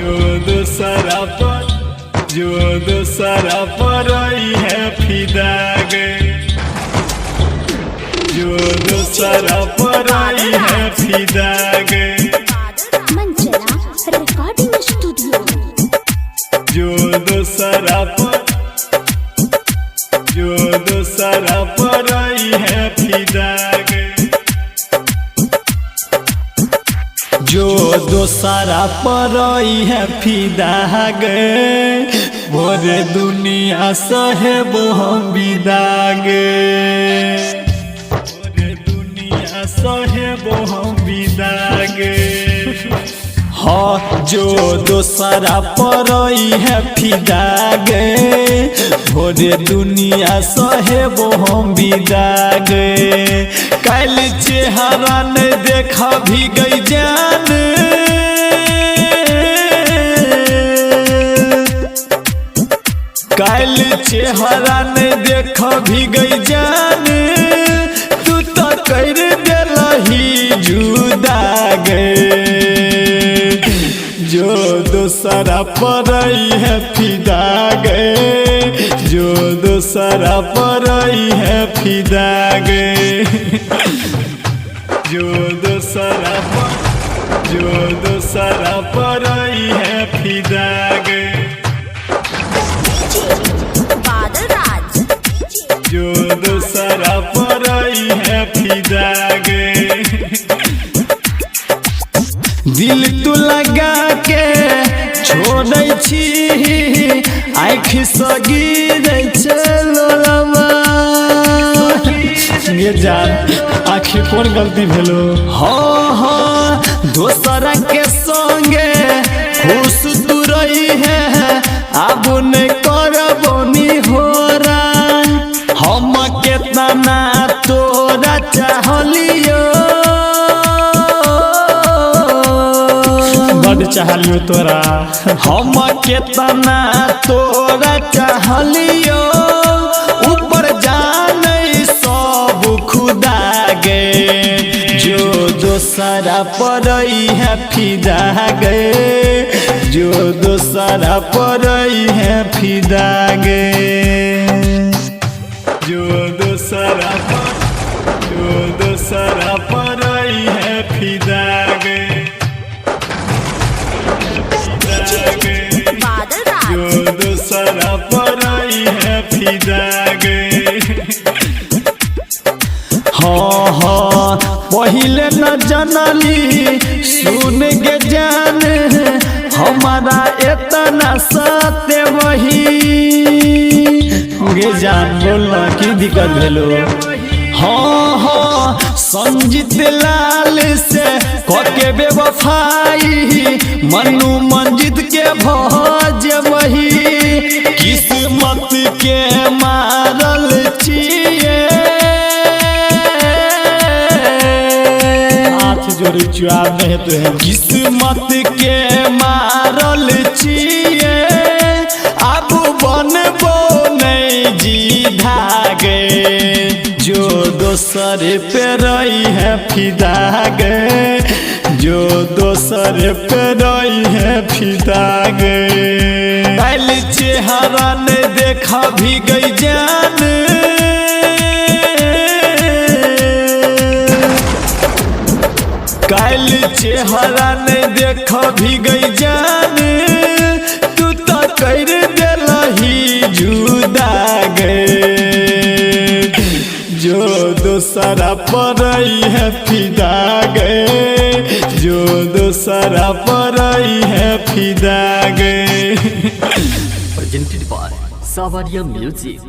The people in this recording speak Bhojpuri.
जो दूसरा पर आई है फिदा गए, जो दूसरा पर आई है फिदा गए। मंचला रिकॉर्डिंग स्टूडियो। जो दूसरा पर आई है फिदा गए, जो दूसरा पर आई है फिदा गए। भोरे दुनिया साहेब हम विदा गए, भोरे दुनिया साहेब हम विदा गए। हाँ जो दूसरा पर आई है फिदा गए, भोरे दुनिया साहेब हम विदा गए। कल चेहरा ने देखा भी गई जान, कल चेहरा ने देखा भी गई जान। तू तो कर दिलही जुदा गए, जो दूसरा पर आई है फिदा गए, जो दूसरा पर आई है फिदा गए। जो दूसरा पर आई है फिदा गए, जो दूसरा पर आई है फिदा गए। दिल तू लगा के छोड़ै छी, आँख से गिरै छलोलमा। ये जान आखिर कौन गलती भेलो? हाँ दोसरा के संगे खुश तू रही है, अब नहीं करबो निहोरा। हम केतना तोरा चाहलियो, बड़ चाहलियो तोरा। हम केतना तोरा चाहलियो, ऊपर जाने सब खुदा गए। जो दूसरा पर आई है फिदा गए, जो दूसरा पर आई है फिदा गए। जो दूसरा पर आई है फिदा गए, जो दूसरा पर आई है फिदा गए। हाँ पहले न जानली सुन के जान, हमारा इतना सत्य वही गे जान। बोलना की दिक्कत भेलो? हाँ संजीत लाल से कके बेवफाई, मनु मंजित के भज वही। किस्मत के मारल छिए, हाथ जोड़ी चुआब नहीं तो है। किस्मत के मारल छिए, अब बनबो नहीं जी धागे। जो दूसरे पे रही है फिदा गए, जो दूसरे पे रही है फिदा गए। कल चेहरा ने देखा भी गई जान, कल चेहरा ने देखा भी गई जान। तू तो कर दिलही जुदा गए, जो दूसरा पर आई है फिदा गए, जो दूसरा पर आई है फिदा गए। Presented by Savaria Music।